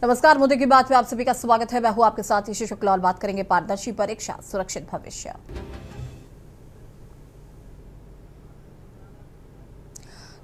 नमस्कार, मुद्दे की बात में आप सभी का स्वागत है। मैं हूं आपके साथ ईशा शुक्ला और बात करेंगे पारदर्शी परीक्षा सुरक्षित भविष्य।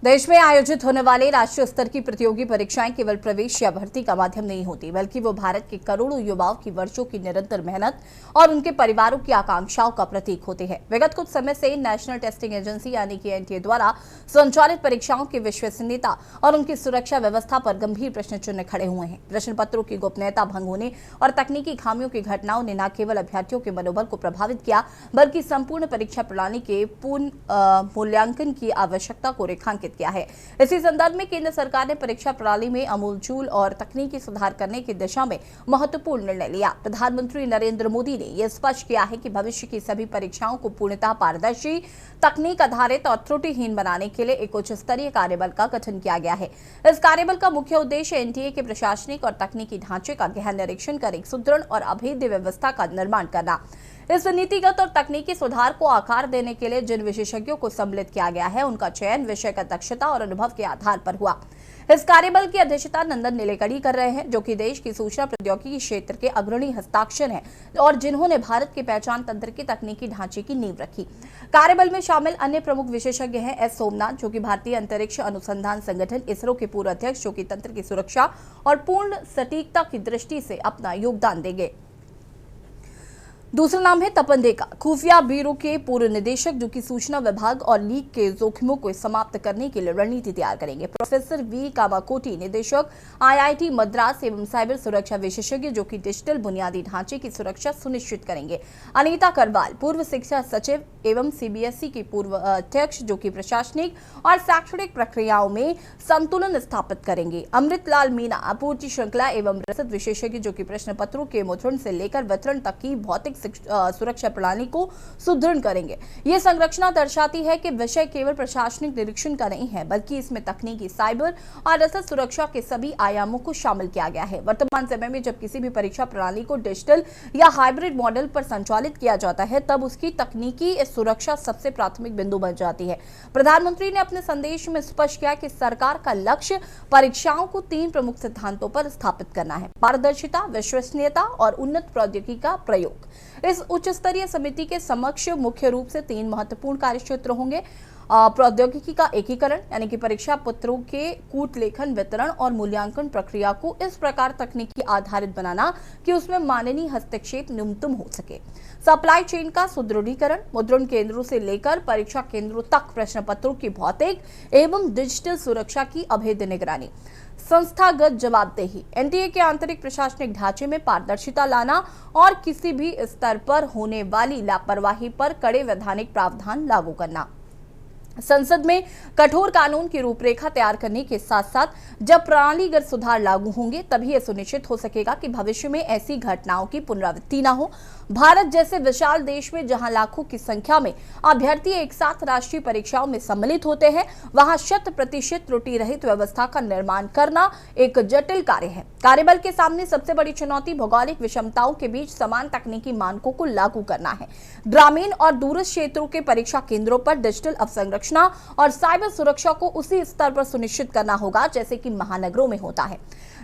देश में आयोजित होने वाले राष्ट्रीय स्तर की प्रतियोगी परीक्षाएं केवल प्रवेश या भर्ती का माध्यम नहीं होती, बल्कि वो भारत के करोड़ों युवाओं की वर्षों की निरंतर मेहनत और उनके परिवारों की आकांक्षाओं का प्रतीक होते हैं। विगत कुछ समय से नेशनल टेस्टिंग एजेंसी यानी कि एनटीए द्वारा संचालित परीक्षाओं की विश्वसनीयता और उनकी सुरक्षा व्यवस्था पर गंभीर प्रश्न चिन्ह खड़े हुए हैं। प्रश्न पत्रों की गोपनीयता भंग होने और तकनीकी खामियों की घटनाओं ने न केवल अभ्यर्थियों के मनोबल को प्रभावित किया, बल्कि संपूर्ण परीक्षा प्रणाली के पूर्ण मूल्यांकन की आवश्यकता को रेखांकित किया है। इसी संदर्भ में केंद्र सरकार ने परीक्षा प्रणाली में आमूलचूल और तकनीकी सुधार करने की दिशा में महत्वपूर्ण निर्णय लिया। प्रधानमंत्री नरेंद्र मोदी ने यह स्पष्ट किया है कि भविष्य की सभी परीक्षाओं को पूर्णतः पारदर्शी, तकनीक आधारित और त्रुटिहीन बनाने के लिए एक उच्च स्तरीय कार्यबल का गठन किया गया है। इस कार्यबल का मुख्य उद्देश्य एनटीए के प्रशासनिक और तकनीकी ढांचे का गहन निरीक्षण कर एक सुदृढ़ और अभेद्य व्यवस्था का निर्माण करना। इस नीतिगत और तकनीकी सुधार को आकार देने के लिए जिन विशेषज्ञों को सम्मिलित किया गया है, उनका चयन विषयगत दक्षता और अनुभव के आधार पर हुआ। इस कार्यबल की अध्यक्षता नंदन नीलेकणी कर रहे हैं, जो कि देश की सूचना प्रौद्योगिकी क्षेत्र के अग्रणी हस्ताक्षर हैं और जिन्होंने भारत के पहचान तंत्र के तकनीकी ढांचे की नींव रखी। कार्यबल में शामिल अन्य प्रमुख विशेषज्ञ हैं एस सोमनाथ, जो कि भारतीय अंतरिक्ष अनुसंधान संगठन इसरो के पूर्व अध्यक्ष, जो कि तंत्र की सुरक्षा और पूर्ण सटीकता की दृष्टि से अपना योगदान देंगे। दूसरा नाम है तपन डेका, खुफिया ब्यूरो के पूर्व निदेशक, जो कि सूचना विभाग और लीक के जोखिमों को समाप्त करने के लिए रणनीति तैयार करेंगे। प्रोफेसर वी कामाकोटी, निदेशक आईआईटी मद्रास एवं साइबर सुरक्षा विशेषज्ञ, जो कि डिजिटल बुनियादी ढांचे की सुरक्षा सुनिश्चित करेंगे। अनीता करवाल, पूर्व शिक्षा सचिव एवं सीबीएसई की पूर्व अध्यक्ष, जो कि प्रशासनिक और शैक्षणिक प्रक्रियाओं में संतुलन स्थापित करेंगे। अमृतलाल मीना, आपूर्ति श्रृंखला एवं रसद विशेषज्ञ, जो कि प्रश्न पत्रों के मुद्रण से लेकर वितरण तक की भौतिक सुरक्षा प्रणाली को सुदृढ़ करेंगे। यह संरचना दर्शाती है कि विषय केवल प्रशासनिक निरीक्षण का नहीं है, बल्कि इसमें तकनीकी, साइबर और रसद सुरक्षा के सभी आयामों को शामिल किया गया है। वर्तमान समय में जब किसी भी परीक्षा प्रणाली को डिजिटल या हाइब्रिड मॉडल पर संचालित किया जाता है, तब उसकी तकनीकी सुरक्षा सबसे प्राथमिक बिंदु बन जाती है। प्रधानमंत्री ने अपने संदेश में स्पष्ट किया कि सरकार का लक्ष्य परीक्षाओं को 3 प्रमुख सिद्धांतों पर स्थापित करना है: पारदर्शिता, विश्वसनीयता और उन्नत प्रौद्योगिकी का प्रयोग। इस उच्च स्तरीय समिति के समक्ष मुख्य रूप से 3 महत्वपूर्ण कार्यक्षेत्र होंगे: प्रौद्योगिकी का एकीकरण, यानी कि परीक्षा पत्रों के कूट लेखन, वितरण और मूल्यांकन प्रक्रिया को इस प्रकार तकनीकी आधारित बनाना कि उसमें मानवीय हस्तक्षेप न्यूनतम हो सके। सप्लाई चेन का सुदृढ़ीकरण, मुद्रण केंद्रों से लेकर परीक्षा केंद्रों तक प्रश्न पत्रों की भौतिक एवं डिजिटल सुरक्षा की अभेद्य निगरानी। संस्थागत जवाबदेही, एनटीए के आंतरिक प्रशासनिक ढांचे में पारदर्शिता लाना और किसी भी स्तर पर होने वाली लापरवाही पर कड़े वैधानिक प्रावधान लागू करना। संसद में कठोर कानून की रूपरेखा तैयार करने के साथ साथ जब प्रणालीगत सुधार लागू होंगे, तभी यह सुनिश्चित हो सकेगा कि भविष्य में ऐसी घटनाओं की पुनरावृत्ति न हो। भारत जैसे विशाल देश में जहां लाखों की संख्या में अभ्यर्थी एक साथ राष्ट्रीय परीक्षाओं में सम्मिलित होते हैं, वहां 100% त्रुटि रहित व्यवस्था का निर्माण करना एक जटिल कार्य है। कार्यबल के सामने सबसे बड़ी चुनौती भौगोलिक विषमताओं के बीच समान तकनीकी मानकों को लागू करना है। ग्रामीण और दूरस्थ क्षेत्रों के परीक्षा केंद्रों पर डिजिटल अवसंरचना और साइबर सुरक्षा को उसी स्तर पर सुनिश्चित करना होगा जैसे कि महानगरों में होता है।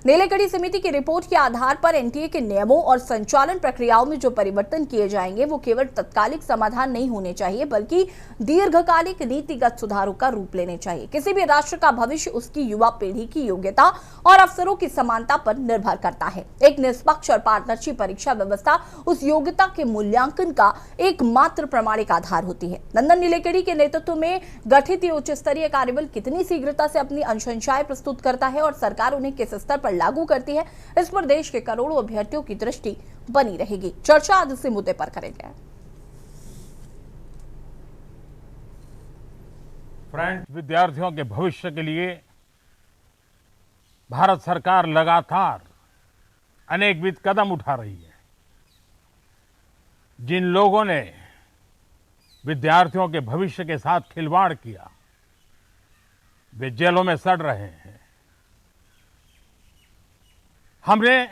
नीलेकणी समिति की रिपोर्ट के आधार पर एनटीए के नियमों और संचालन प्रक्रियाओं में जो परिवर्तन किए जाएंगे, वो केवल तत्कालिक समाधान नहीं होने चाहिए, बल्कि दीर्घकालिक नीतिगत सुधारों का रूप लेने चाहिए। किसी भी राष्ट्र का भविष्य उसकी युवा पीढ़ी की योग्यता और अवसरों की समानता पर निर्भर करता है। एक निष्पक्ष और पारदर्शी परीक्षा व्यवस्था उस योग्यता के मूल्यांकन का एकमात्र प्रमाणिक आधार होती है। नंदन नीलेकणी के नेतृत्व में गठित उच्च स्तरीय कार्यबल कितनी शीघ्रता से अपनी अनुशंसाएं प्रस्तुत करता है और सरकार उन्हें किस स्तर पर लागू करती है, इस पर देश के करोड़ों अभ्यर्थियों की दृष्टि बनी रहेगी। चर्चा आज इसी मुद्दे पर करेंगे। फ्रेंड्स, विद्यार्थियों के भविष्य के लिए भारत सरकार लगातार अनेकविध कदम उठा रही है। जिन लोगों ने विद्यार्थियों के भविष्य के साथ खिलवाड़ किया, वे जेलों में सड़ रहे हैं। हमने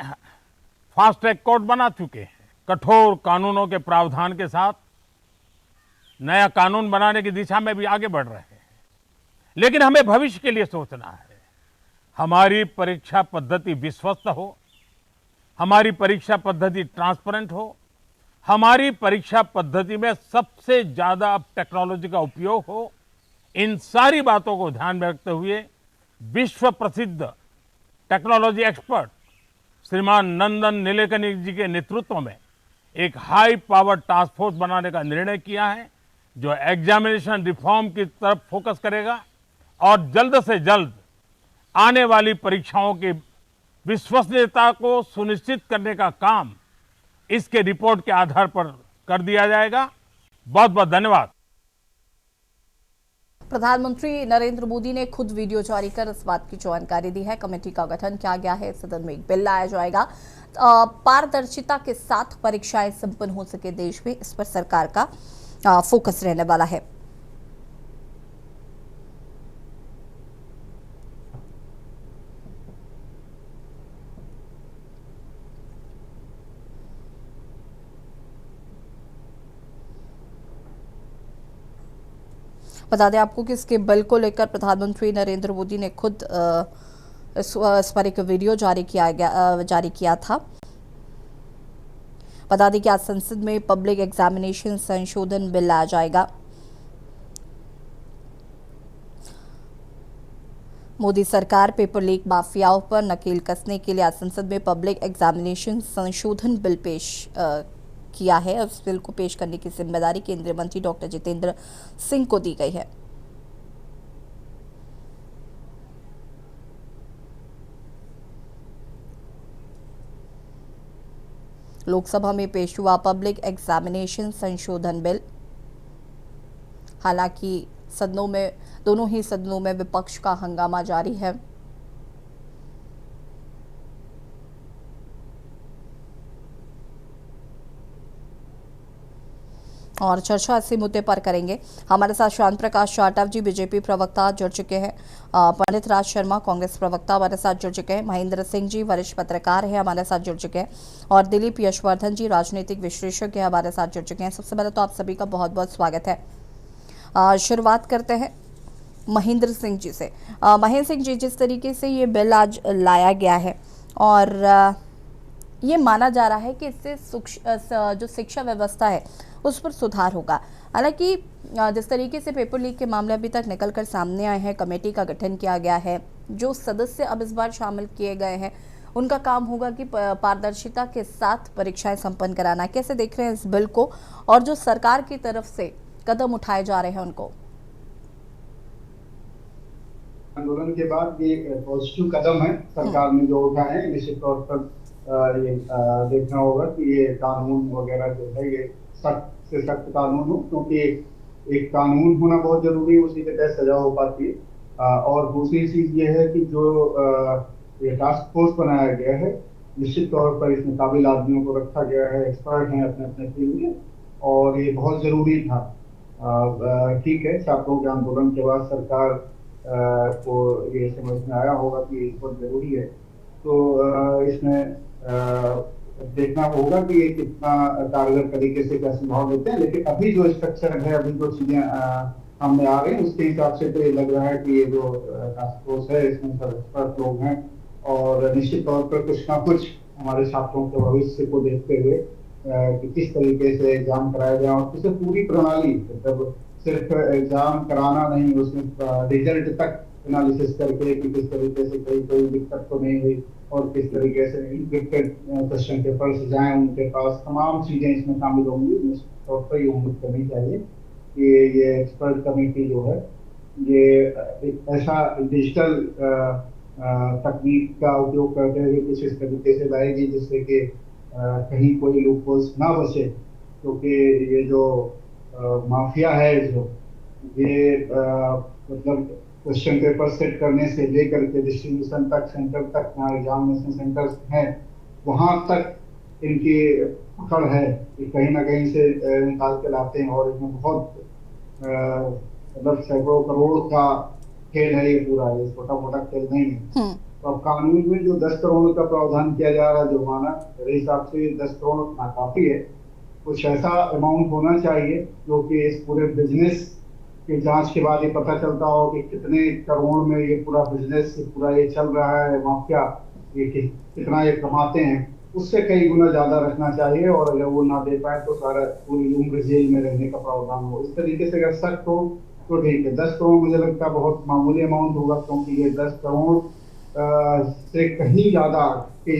फास्ट ट्रैक कोर्ट बना चुके हैं। कठोर कानूनों के प्रावधान के साथ नया कानून बनाने की दिशा में भी आगे बढ़ रहे हैं। लेकिन हमें भविष्य के लिए सोचना है। हमारी परीक्षा पद्धति विश्वस्त हो, हमारी परीक्षा पद्धति ट्रांसपेरेंट हो, हमारी परीक्षा पद्धति में सबसे ज्यादा अब टेक्नोलॉजी का उपयोग हो, इन सारी बातों को ध्यान में रखते हुए विश्व प्रसिद्ध टेक्नोलॉजी एक्सपर्ट श्रीमान नंदन नीलेकनी जी के नेतृत्व में एक हाई पावर टास्क फोर्स बनाने का निर्णय किया है, जो एग्जामिनेशन रिफॉर्म की तरफ फोकस करेगा और जल्द से जल्द आने वाली परीक्षाओं की विश्वसनीयता को सुनिश्चित करने का काम इसके रिपोर्ट के आधार पर कर दिया जाएगा। बहुत बहुत धन्यवाद। प्रधानमंत्री नरेंद्र मोदी ने खुद वीडियो जारी कर इस बात की जानकारी दी है। कमेटी का गठन किया गया है, सदन में एक बिल लाया जाएगा, पारदर्शिता के साथ परीक्षाएं संपन्न हो सके देश में, इस पर सरकार का फोकस रहने वाला है। बता दें आपको कि इसके बिल को लेकर प्रधानमंत्री नरेंद्र मोदी ने खुद इस पर एक वीडियो जारी किया था। बता दें कि आज संसद में पब्लिक एग्जामिनेशन संशोधन बिल लाया जाएगा। मोदी सरकार पेपर लीक माफियाओं पर नकेल कसने के लिए आज संसद में पब्लिक एग्जामिनेशन संशोधन बिल पेश किया है। उस बिल को पेश करने की जिम्मेदारी केंद्रीय मंत्री डॉक्टर जितेंद्र सिंह को दी गई है। लोकसभा में पेश हुआ पब्लिक एग्जामिनेशन संशोधन बिल। हालांकि दोनों ही सदनों में विपक्ष का हंगामा जारी है। और चर्चा इसी मुद्दे पर करेंगे। हमारे साथ शांत प्रकाश जाटव जी बीजेपी प्रवक्ता जुड़ चुके हैं, पंडित राज शर्मा कांग्रेस प्रवक्ता हमारे साथ जुड़ चुके हैं, महेंद्र सिंह जी वरिष्ठ पत्रकार हैं हमारे साथ जुड़ चुके हैं, और दिलीप यशवर्धन जी राजनीतिक विश्लेषक हमारे साथ जुड़ चुके हैं। सबसे पहले तो आप सभी का बहुत बहुत स्वागत है। शुरुआत करते हैं महेंद्र सिंह जी से। महेंद्र सिंह जी, जिस तरीके से ये बिल आज लाया गया है और ये माना जा रहा है कि इससे जो शिक्षा व्यवस्था है उस पर सुधार होगा। हालांकि जिस तरीके से पेपर लीक के मामले अभी तक निकलकर सामने आए हैं, कमेटी का गठन किया गया है, जो सदस्य अब इस बार शामिल किए गए हैं उनका काम होगा कि पारदर्शिता के साथ परीक्षाएं संपन्न कराना। कैसे देख रहे हैं इस बिल को और जो सरकार की तरफ से कदम उठाए जा रहे हैं उनको? आंदोलन के बाद ये पॉजिटिव कदम है सरकार ने जो उठाए हैं। निश्चित तौर पर ये देखना होगा कि ये कानून वगैरह जो है ये सख्त से सख्त कानून हो, क्योंकि एक कानून होना बहुत जरूरी है, उसी के तहत सजा हो पाती है। और दूसरी चीज ये है कि जो ये टास्क फोर्स बनाया गया है, निश्चित तौर पर इसमें काबिल आदमियों को रखा गया है, एक्सपर्ट हैं अपने अपने फील्ड में, और ये बहुत जरूरी था। ठीक है, छात्रों के आंदोलन के बाद सरकार को ये समझ में आया होगा कि ये बहुत जरूरी है, तो इसमें देखना होगा कि ये कितना कारगर तरीके से क्या सुझाव देते हैं। लेकिन अभी जो स्ट्रक्चर है, अभी जो चीजें सामने आ रही हैं, उसके हिसाब से तो ये लग रहा है कि ये जो टास्क फोर्स है इसमें सब एक्सपर्ट लोग हैं, और निश्चित तौर पर कुछ ना कुछ हमारे छात्रों के भविष्य को देखते हुए कि किस तरीके से एग्जाम कराया जाए, और किसी पूरी प्रणाली, मतलब सिर्फ एग्जाम कराना नहीं, उसमें रिजल्ट तक एनालिसिस करके कि किस तरीके से कोई दिक्कत तो नहीं हुई, और किस तरीके से इनक्रिप्टेड क्वेश्चन पेपर्स जाएं उनके पास, तमाम चीजें इसमें शामिल होंगी। निश्चित तौर पर ये उम्मीद करनी चाहिए कि ये एक्सपर्ट कमेटी जो है ये एक ऐसा डिजिटल तकनीक का उपयोग करते हुए कुछ इस तरीके से लाएगी जिससे कि कहीं कोई लूपहोल्स ना बचे, क्योंकि ये जो माफिया है, जो ये मतलब क्वेश्चन पेपर सेट करने से लेकर के डिस्ट्रीब्यूशन तक, सेंटर तक, जहाँ एग्जामिनेशन सेंटर्स हैं वहां तक इनकी पकड़ है कि कहीं ना कहीं से निकाल के लाते हैं, और इसमें बहुत मतलब सैकड़ों करोड़ का खेल है ये पूरा, ये छोटा मोटा खेल नहीं है। तो अब कानून में जो 10 करोड़ का प्रावधान किया जा रहा है जुर्माना, मेरे हिसाब से 10 करोड़ काफी है। कुछ ऐसा अमाउंट होना चाहिए जो कि इस पूरे बिजनेस की जांच के बाद ये पता चलता हो कि कितने करोड़ में ये पूरा बिजनेस पूरा ये चल रहा है, माफिया ये कितना ये कमाते हैं, उससे कई गुना ज्यादा रखना चाहिए, और अगर वो ना दे पाए तो सारा पूरी उम्र जेल में रहने का प्रावधान हो। इस तरीके से अगर सख्त हो तो ठीक है। 10 करोड़ मुझे लगता है बहुत मामूली अमाउंट होगा, क्योंकि ये 10 करोड़ से कहीं ज्यादा के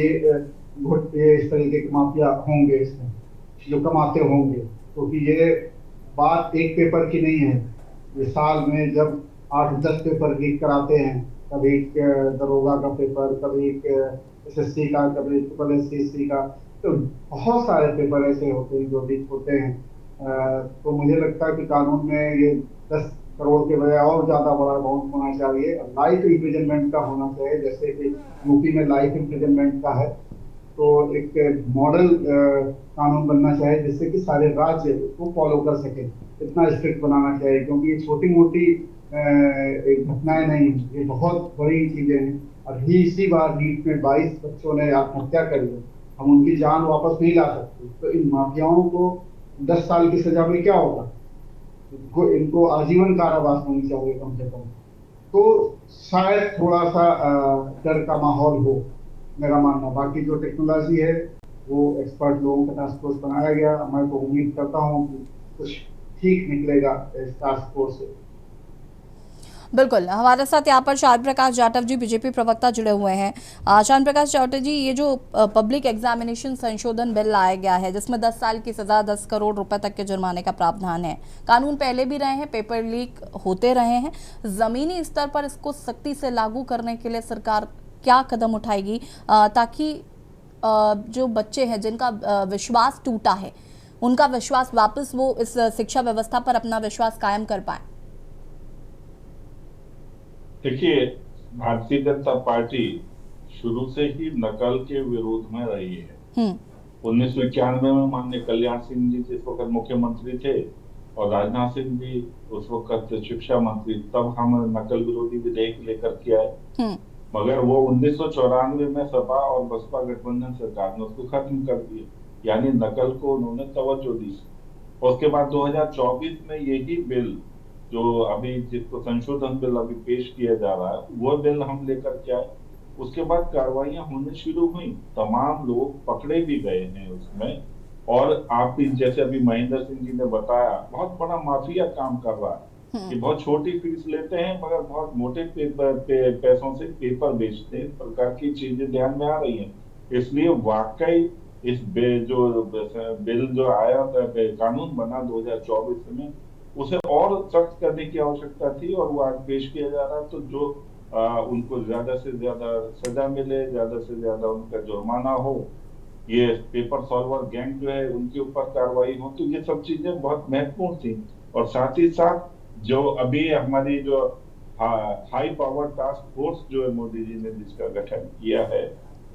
ये इस तरीके के माफिया होंगे इसमें, जो कमाते होंगे, क्योंकि ये बात एक पेपर की नहीं है। ये साल में जब 8-10 पेपर लीक कराते हैं, कभी दरोगा का पेपर, कभी एसएससी का, कभी ट्रिपल एसएससी का, तो बहुत सारे पेपर ऐसे होते हैं जो लीक होते हैं। तो मुझे लगता है कि कानून में ये 10 करोड़ के बजाय और ज्यादा बड़ा अमाउंट होना चाहिए, लाइफ इम्प्रिजनमेंट का होना चाहिए, जैसे कि यूपी में लाइफ इम्प्रिजनमेंट का है। तो एक मॉडल कानून बनना चाहिए जिससे कि सारे राज्य को फॉलो कर सके। इतना स्ट्रिक्ट बनाना चाहिए, क्योंकि ये छोटी मोटी एक घटनाएं नहीं, ये बहुत बड़ी चीजें हैं। अभी इसी बार नीट में 22 बच्चों ने आत्महत्या कर ली, हम उनकी जान वापस नहीं ला सकते। तो इन माफियाओं को 10 साल की सजा में क्या होगा, इनको आजीवन कारावास होनी चाहिए कम से कम। तो शायद थोड़ा सा डर का माहौल हो, मेरा मानना। बाकी जो टेक्नोलॉजी है वो एक्सपर्ट लोगों का टास्क फोर्स बनाया गया, मैं तो उम्मीद करता हूँ कि कुछ ठीक निकलेगा इस टास्क फोर्स से। बिल्कुल, हमारे साथ यहाँ पर चांद प्रकाश जाटव जी, बीजेपी प्रवक्ता, जुड़े हुए हैं। चांद प्रकाश जाटव जी, ये जो पब्लिक एग्जामिनेशन संशोधन बिल लाया गया है जिसमें 10 साल की सजा, 10 करोड़ रुपए तक के जुर्माने का प्रावधान है, कानून पहले भी रहे हैं, पेपर लीक होते रहे हैं, जमीनी स्तर पर इसको सख्ती से लागू करने के लिए सरकार क्या कदम उठाएगी ताकि जो बच्चे हैं जिनका विश्वास टूटा है उनका विश्वास वापस, वो इस शिक्षा व्यवस्था पर अपना विश्वास कायम कर पाए? देखिए, भारतीय जनता पार्टी शुरू से ही नकल के विरोध में रही है। 1991 में माननीय कल्याण सिंह जी जिस वक्त मुख्यमंत्री थे और राजनाथ सिंह जी उस वक्त शिक्षा मंत्री, तब हम नकल विरोधी विधेयक लेकर के आए। मगर वो 1994 में सपा और बसपा गठबंधन सरकार ने उसको खत्म कर दिया, यानी नकल को उन्होंने तवज्जो दी। उसके बाद 2024 में यही बिल जो अभी जिसको संशोधन बिल अभी पेश किया जा रहा है, वो बिल हम लेकर के आए। उसके बाद कार्रवाइयां होने शुरू हुई, तमाम लोग पकड़े भी गए हैं उसमें। और आप जैसे अभी महेंद्र सिंह जी ने बताया, बहुत बड़ा माफिया काम कर रहा है कि बहुत छोटी फीस लेते हैं मगर बहुत मोटे पैसों से पेपर बेचते हैं। इस प्रकार की चीजें ध्यान में आ रही हैं। इसलिए वाकई इस बिल जो आया था, कानून बना 2024 में, उसे और सख्त करने की आवश्यकता थी और वो आज पेश किया जा रहा है। तो जो उनको ज्यादा से ज्यादा सजा मिले, ज्यादा से ज्यादा उनका जुर्माना हो, ये पेपर सॉल्वर गैंग जो है उनके ऊपर कार्रवाई हो, तो ये सब चीजें बहुत महत्वपूर्ण थी। और साथ ही साथ जो अभी हमारी जो हाई पावर टास्क फोर्स जो है मोदी जी ने जिसका गठन किया है,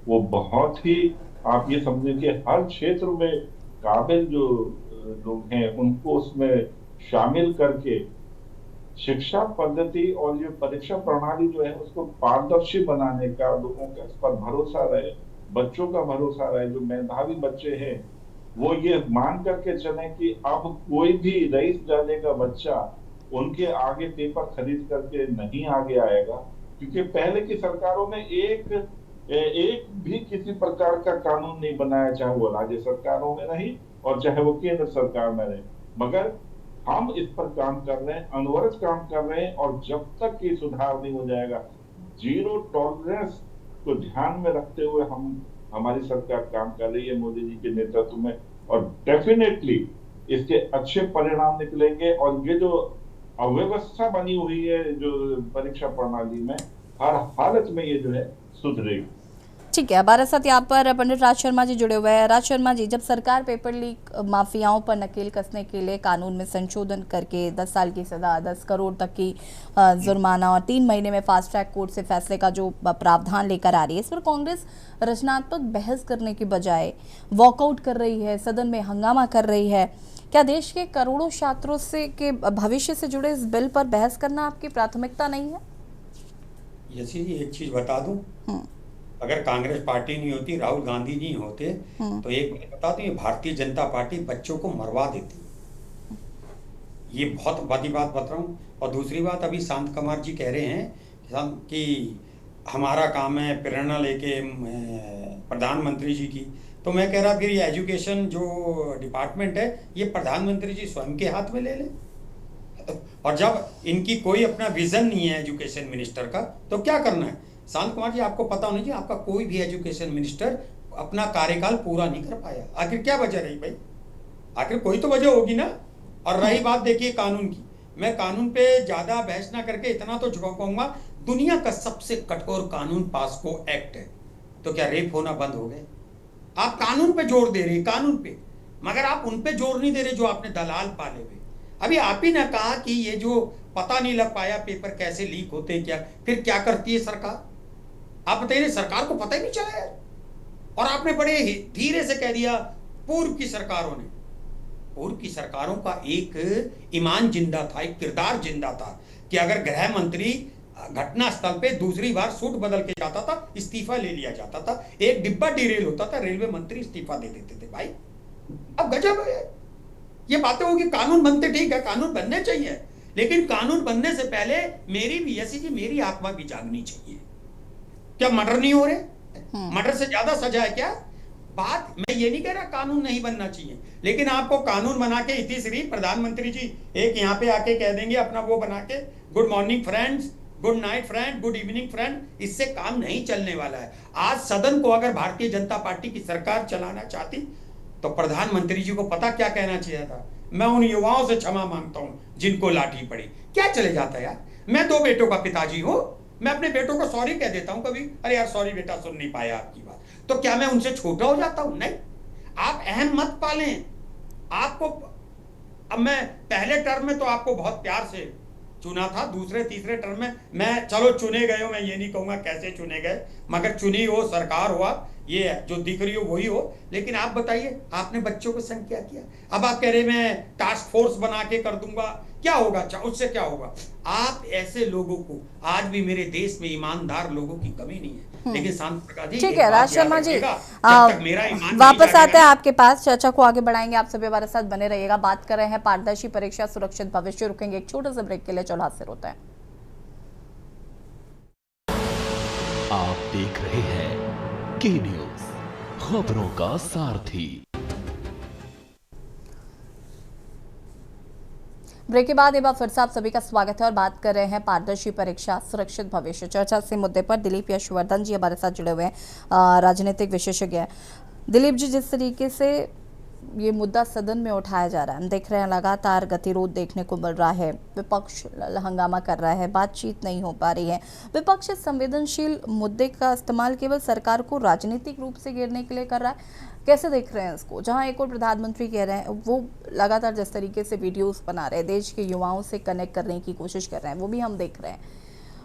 वो बहुत ही, आप ये समझें कि हर क्षेत्र में काबिल जो लोग हैं उनको उसमें शामिल करके शिक्षा पद्धति और ये परीक्षा प्रणाली जो है उसको पारदर्शी बनाने का, लोगों का इस पर भरोसा रहे, बच्चों का भरोसा रहे। जो मेधावी बच्चे हैं वो ये मान करके चले कि अब कोई भी रईस जाने का बच्चा उनके आगे पेपर खरीद करके नहीं आगे आएगा। क्योंकि पहले की सरकारों में एक भी किसी प्रकार का कानून नहीं बनाया, चाहे वो राज्य सरकारों में रही और चाहे वो केंद्र सरकार में रहे। मगर हम इस पर काम कर रहे हैं, अनवरत काम कर रहे हैं, और जब तक ये सुधार नहीं हो जाएगा, जीरो टॉलरेंस को ध्यान में रखते हुए हमारी सरकार काम कर रही है मोदी जी के नेतृत्व में, और डेफिनेटली इसके अच्छे परिणाम निकलेंगे। और ये जो अव्यवस्था बनी हुई है जो परीक्षा प्रणाली में, हर हालत में ये जो है सुधरेगी। ठीक है, हमारे साथ यहाँ पर पंडित राज शर्मा जी जुड़े हुए हैं। राज शर्मा जी, जब सरकार पेपर लीक माफियाओं पर नकेल कसने के लिए कानून में संशोधन करके 10 साल की सजा, 10 करोड़ तक की जुर्माना और 3 महीने में फास्ट ट्रैक कोर्ट से फैसले का जो प्रावधान लेकर आ रही है, इस पर कांग्रेस रचनात्मक बहस करने की बजाय वॉकआउट कर रही है, सदन में हंगामा कर रही है। क्या देश के करोड़ों छात्रों से के भविष्य से जुड़े इस बिल पर बहस करना आपकी प्राथमिकता नहीं है? यसी एक चीज बता दूं, अगर कांग्रेस पार्टी नहीं होती, राहुल गांधी नहीं होते, तो एक बता दूं, ये भारतीय जनता पार्टी बच्चों को मरवा देती। ये बहुत बड़ी बात बता रहा हूँ। और दूसरी बात, अभी शांत कुमार जी कह रहे हैं कि हमारा काम है प्रेरणा लेके प्रधानमंत्री जी की। तो मैं कह रहा फिर ये एजुकेशन जो डिपार्टमेंट है ये प्रधानमंत्री जी स्वयं के हाथ में ले लें। और जब इनकी कोई अपना विजन नहीं है एजुकेशन मिनिस्टर का तो क्या करना है? शांत कुमार जी, आपको पता होना चाहिए, आपका कोई भी एजुकेशन मिनिस्टर अपना कार्यकाल पूरा नहीं कर पाया। आखिर क्या वजह रही भाई? आखिर कोई तो वजह होगी ना। और रही बात देखिए कानून की, मैं कानून पे ज्यादा बहस ना करके इतना तो झुकाऊंगा, दुनिया का सबसे कठोर कानून पास्को एक्ट है। तो क्या रेप होना बंद हो गए? आप कानून पे जोर दे रहे, कानून पे, मगर आप उन पे जोर नहीं दे रहे जो आपने दलाल पाले हुए। अभी आप ही ने कहा कि ये जो पता नहीं लग पाया पेपर कैसे लीक होते, क्या फिर क्या करती है सरकार? आप बताइए, सरकार को पता ही नहीं चला यार। और आपने बड़े धीरे से कह दिया पूर्व की सरकारों ने। पूर्व की सरकारों का एक ईमान जिंदा था, एक किरदार जिंदा था कि अगर गृह मंत्री घटना स्थल पे दूसरी बार सूट बदल के जाता था, इस्तीफा ले लिया जाता था। एक डिब्बा डिरेल होता था, रेलवे मंत्री इस्तीफा दे देते थे। भाई अब गजब है ये बातें होगी। कानून बनते ठीक है, कानून बनने चाहिए, लेकिन कानून बनने से पहले मेरी भी ऐसी जी मेरी आत्मा भी जागनी चाहिए। क्या मर्डर नहीं हो रहे? मर्डर से ज्यादा सजा है क्या? बात मैं ये नहीं कह रहा कानून नहीं बनना चाहिए, लेकिन आपको कानून बना के इतिश्री प्रधानमंत्री जी एक यहाँ पे आके कह देंगे अपना वो बना के, good morning friends, good night friend, good evening friend, इससे काम नहीं चलने वाला है। आज सदन को अगर भारतीय जनता पार्टी की सरकार चलाना चाहती तो प्रधानमंत्री जी को पता क्या कहना चाहिए था? मैं उन युवाओं से क्षमा मांगता हूं जिनको लाठी पड़ी। क्या चले जाता है यार? मैं 2 बेटों का पिताजी हूं, मैं अपने बेटों को सॉरी कह देता हूं कभी, अरे यार सॉरी बेटा सुन नहीं पाया आपकी बात। तो क्या मैं उनसे छोटा हो जाता हूं? नहीं, आप अहम मत पालें। आपको अब मैं पहले टर्म में तो आपको बहुत प्यार से चुना था, दूसरे तीसरे टर्म में मैं चलो चुने गए हो, मैं ये नहीं कहूंगा कैसे चुने गए, मगर चुनी हो सरकार हो, आप ये जो दिख रही हो वही हो। लेकिन आप बताइए, आपने बच्चों को संग क्या किया? अब आप कह रहे मैं टास्क फोर्स बना के कर दूंगा, क्या होगा? उससे क्या होगा? आप ऐसे लोगों को, आज भी मेरे देश में ईमानदार लोगों की कमी नहीं है, लेकिन शांत प्रकाश जी, ठीक है राज शर्मा जी, मेरा ईमान वापस आते हैं आपके पास, चर्चा को आगे बढ़ाएंगे। आप सभी हमारे साथ बने रहिएगा। बात कर रहे हैं पारदर्शी परीक्षा सुरक्षित भविष्य। रुकेंगे एक छोटे से ब्रेक के लिए, चलो हाथ से होता है। आप देख रहे हैं के न्यूज, खबरों का सारथी। ब्रेक के बाद एक बार फिर से आप सभी का स्वागत है और बात कर रहे हैं पारदर्शी परीक्षा सुरक्षित भविष्य। चर्चा से मुद्दे पर दिलीप यशवर्धन जी हमारे साथ जुड़े हुए हैं, राजनीतिक विशेषज्ञ हैं। दिलीप जी, जिस तरीके से ये मुद्दा सदन में उठाया जा रहा है, हम देख रहे हैं लगातार गतिरोध देखने को मिल रहा है, विपक्ष हंगामा कर रहा है, बातचीत नहीं हो पा रही है। विपक्ष इस संवेदनशील मुद्दे का इस्तेमाल केवल सरकार को राजनीतिक रूप से घेरने के लिए कर रहा है। कैसे देख रहे हैं इसको? जहां एक और प्रधानमंत्री कह रहे हैं, वो लगातार जिस तरीके से वीडियोस बना रहे हैं, देश के युवाओं से कनेक्ट करने की कोशिश कर रहे हैं, वो भी हम देख रहे हैं।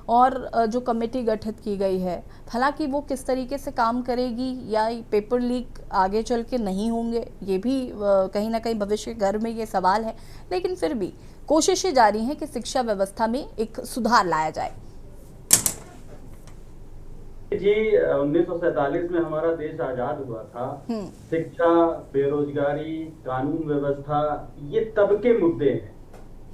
और जो कमेटी गठित की गई है, हालांकि वो किस तरीके से काम करेगी या पेपर लीक आगे चल के नहीं होंगे, ये भी कहीं ना कहीं भविष्य घर में ये सवाल है। लेकिन फिर भी कोशिशें जारी हैं कि शिक्षा व्यवस्था में एक सुधार लाया जाए। जी 1947 में हमारा देश आजाद हुआ था। शिक्षा, बेरोजगारी, कानून व्यवस्था, ये तब के मुद्दे हैं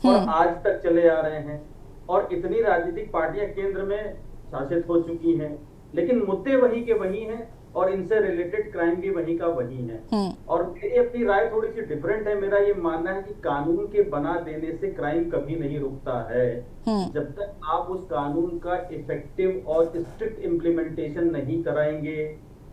और आज तक चले आ रहे हैं। और इतनी राजनीतिक पार्टियां केंद्र में शासित हो चुकी हैं, लेकिन मुद्दे वही के वही हैं और इनसे रिलेटेड क्राइम भी वही का वही है। और मेरी अपनी राय थोड़ी सी डिफरेंट है। मेरा ये मानना है कि कानून के बना देने से क्राइम कभी नहीं रुकता है। जब तक आप उस कानून का इफेक्टिव और स्ट्रिक्ट इम्प्लीमेंटेशन नहीं कराएंगे,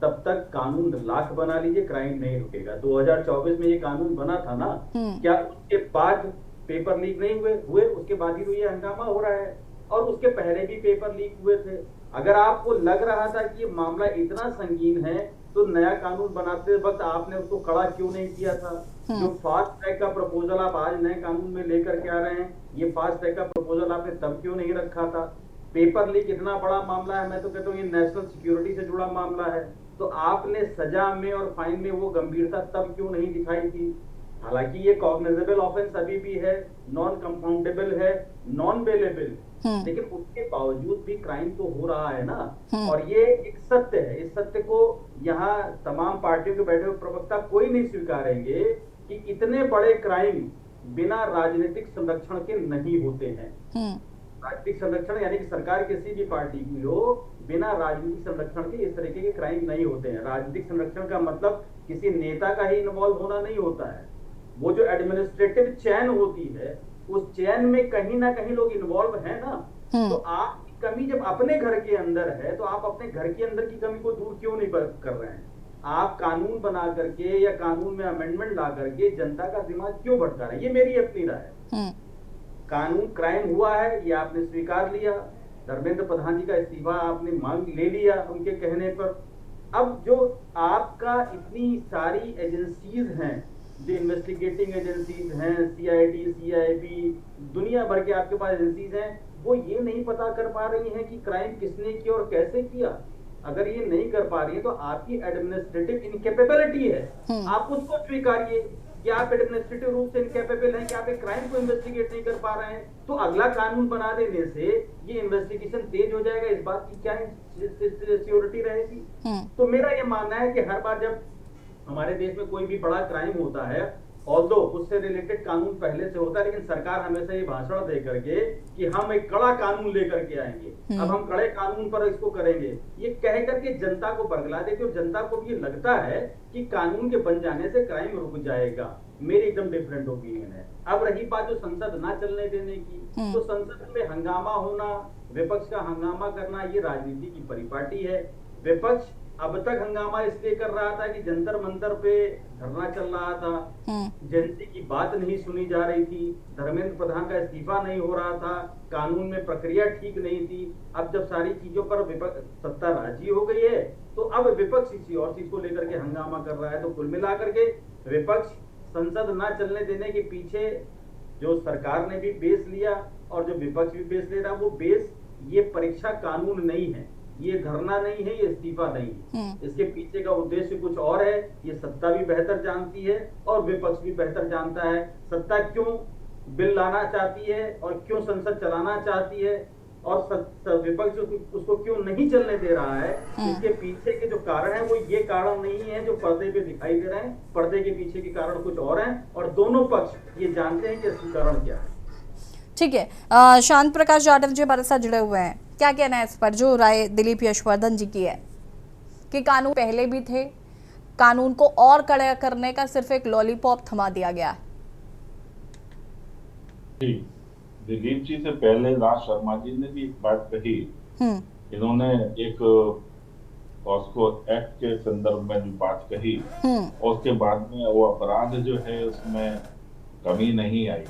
तब तक कानून लाख बना लीजिए, क्राइम नहीं रुकेगा। 2024 में ये कानून बना था ना, क्या उसके बाद पेपर लीक नहीं हुए? उसके बाद ही तो ये हंगामा हो रहा है। और उसके पहले भी पेपर लीक हुए थे। अगर आपको लग रहा था कि ये मामला इतना संगीन है, तो नया कानून बनाते वक्त आपने उसको कड़ा क्यों नहीं किया था? जो फास्ट ट्रैक का प्रपोजल आप आज नए कानून में लेकर के आ रहे हैं, ये फास्ट ट्रैक का प्रपोजल आपने तब क्यों नहीं रखा था? पेपर लीक इतना बड़ा मामला है, मैं तो कहता हूँ ये नेशनल सिक्योरिटी से जुड़ा मामला है, तो आपने सजा में और फाइन में वो गंभीरता तब क्यों नहीं दिखाई थी? हालांकि ये कॉग्निजेबल ऑफेंस अभी भी है, नॉन कंपाउंडेबल है, नॉन बेलेबल, लेकिन उसके बावजूद भी क्राइम तो हो रहा है ना। और ये एक सत्य है। इस सत्य को यहाँ तमाम पार्टियों के बैठे हुए प्रवक्ता कोई नहीं स्वीकारेंगे कि इतने बड़े क्राइम बिना राजनीतिक संरक्षण के नहीं होते हैं। राजनीतिक संरक्षण यानी कि सरकार किसी भी पार्टी की हो, बिना राजनीतिक संरक्षण के इस तरीके के क्राइम नहीं होते हैं। राजनीतिक संरक्षण का मतलब किसी नेता का ही इन्वॉल्व होना नहीं होता है। वो जो एडमिनिस्ट्रेटिव चैन होती है, उस चैन में कहीं ना कहीं लोग इन्वॉल्व है ना। तो आपकी कमी जब अपने घर के अंदर है, तो आप अपने घर के अंदर की कमी को दूर क्यों नहीं कर रहे हैं? आप कानून बना करके या कानून में अमेंडमेंट ला करके जनता का दिमाग क्यों भटका रहे हैं? ये मेरी अपनी राय है। कानून क्राइम हुआ है, ये आपने स्वीकार लिया। धर्मेंद्र प्रधान जी का इस्तीफा आपने मांग ले लिया उनके कहने पर। अब जो आपका इतनी सारी एजेंसीज हैं, जो इन्वेस्टिगेटिंग एजेंसीज हैं, CID, CIB, दुनिया भर के आपके पास एजेंसीज हैं, वो ये नहीं पता कर पा रही हैं कि क्राइम किसने किया और कैसे किया। अगर ये नहीं कर पा रही है तो आपकी एडमिनिस्ट्रेटिव इनकैपेबिलिटी है, आप उसको स्वीकारिए कि आप एडमिनिस्ट्रेटिव रूप से इनकैपेबल हैं, कि आप एक क्राइम को इन्वेस्टिगेट नहीं कर पा रहे हैं। तो अगला कानून बना देने से ये इन्वेस्टिगेशन तेज हो जाएगा, इस बात की क्या सिक्योरिटी रहेगी? तो मेरा ये मानना है कि हर बार जब हमारे देश में कोई भी बड़ा क्राइम होता है, ऑल्दो उससे रिलेटेड कानून पहले से होता है, लेकिन सरकार हमेशा ये भाषण दे करके कि हम एक कड़ा कानून लेकर के आएंगे, अब हम कड़े कानून पर इसको करेंगे, ये कह करके जनता को बरगला देती, और जनता को भी ये लगता है कि कानून के बन जाने से क्राइम रुक जाएगा। मेरी एकदम डिफरेंट ओपिनियन है। अब रही बात जो संसद ना चलने देने की, तो संसद में हंगामा होना, विपक्ष का हंगामा करना, ये राजनीति की परिपाटी है। विपक्ष अब तक हंगामा इसलिए कर रहा था कि जंतर मंतर पे धरना चल रहा था, जनता की बात नहीं सुनी जा रही थी, धर्मेंद्र प्रधान का इस्तीफा नहीं हो रहा था, कानून में प्रक्रिया ठीक नहीं थी। अब जब सारी चीजों पर विपक्ष सत्ता राजी हो गई है, तो अब विपक्ष किसी और चीज को लेकर के हंगामा कर रहा है। तो कुल मिलाकर के विपक्ष संसद ना चलने देने के पीछे जो सरकार ने भी बेस लिया और जो विपक्ष भी बेस ले रहा, वो बेस ये परीक्षा कानून नहीं है, ये धरना नहीं है, ये इस्तीफा नहीं है। इसके पीछे का उद्देश्य कुछ और है। ये सत्ता भी बेहतर जानती है और विपक्ष भी बेहतर जानता है सत्ता क्यों बिल लाना चाहती है और क्यों संसद चलाना चाहती है, और विपक्ष उसको क्यों नहीं चलने दे रहा है। इसके पीछे के जो कारण है वो ये कारण नहीं है जो पर्दे पे दिखाई दे रहे हैं, पर्दे के पीछे के कारण कुछ और हैं, और दोनों पक्ष ये जानते हैं कि इसका कारण क्या है। ठीक है, शांत प्रकाश जाटव जी हमारे साथ जुड़े हुए हैं, क्या कहना है इस पर जो राय दिलीप यशवर्धन जी की है कि कानून पहले भी थे, कानून को और कड़ा करने का सिर्फ एक लॉलीपॉप थमा दिया गया है? दिलीप जी से पहले राज शर्मा जी ने भी एक बात कही, इन्होंने एक उसको एक्ट के संदर्भ में भी बात कही, और उसके बाद में वो अपराध जो है उसमें कमी नहीं आई।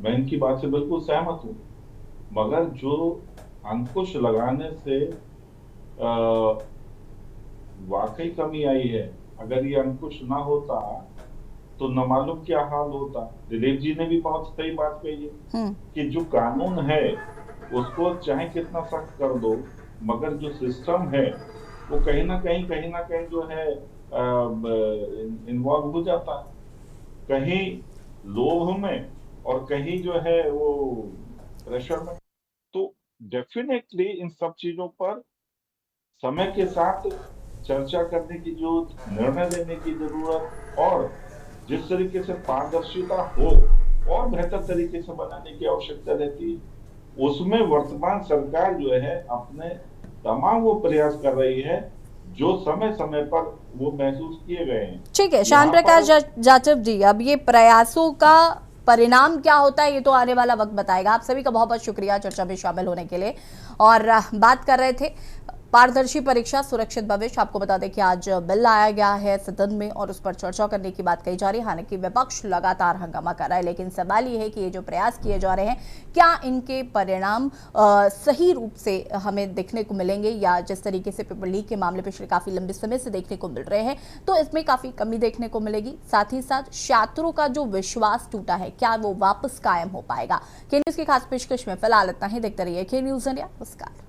मैं इनकी बात से बिल्कुल सहमत हूँ, मगर जो अंकुश लगाने से वाकई कमी आई है, अगर ये अंकुश ना होता तो न मालूम क्या हाल होता। दिलीप जी ने भी बहुत सही बात कही है कि जो कानून है उसको चाहे कितना सख्त कर दो, मगर जो सिस्टम है वो कहीं ना कहीं जो है इन्वॉल्व हो जाता है, कहीं लोभ में और कहीं जो है वो प्रेशर में। तो डेफिनेटली इन सब चीजों पर समय के साथ चर्चा करने की जरूरत, निर्णय लेने की जरूरत, और जिस तरीके से पारदर्शिता हो और बेहतर तरीके से बनाने की आवश्यकता रहती है, उसमें वर्तमान सरकार जो है अपने तमाम वो प्रयास कर रही है जो समय समय पर वो महसूस किए गए हैं। ठीक है श्याम प्रकाश जाटव जी, अब ये प्रयासों का परिणाम क्या होता है ये तो आने वाला वक्त बताएगा। आप सभी का बहुत बहुत शुक्रिया चर्चा में शामिल होने के लिए। और बात कर रहे थे पारदर्शी परीक्षा सुरक्षित भविष्य। आपको बता दें कि आज बिल लाया गया है सदन में और उस पर चर्चा करने की बात कही जा रही है। हालांकि विपक्ष लगातार हंगामा कर रहा है, लेकिन सवाल ये है कि ये जो प्रयास किए जा रहे हैं क्या इनके परिणाम सही रूप से हमें देखने को मिलेंगे, या जिस तरीके से पेपर लीक के मामले पिछले काफी लंबे समय से देखने को मिल रहे हैं तो इसमें काफी कमी देखने को मिलेगी। साथ ही साथ छात्रों का जो विश्वास टूटा है क्या वो वापस कायम हो पाएगा? के न्यूज की खास पेशकश में फिलहाल इतना ही। देखते रहिए के न्यूज इंडिया। नमस्कार।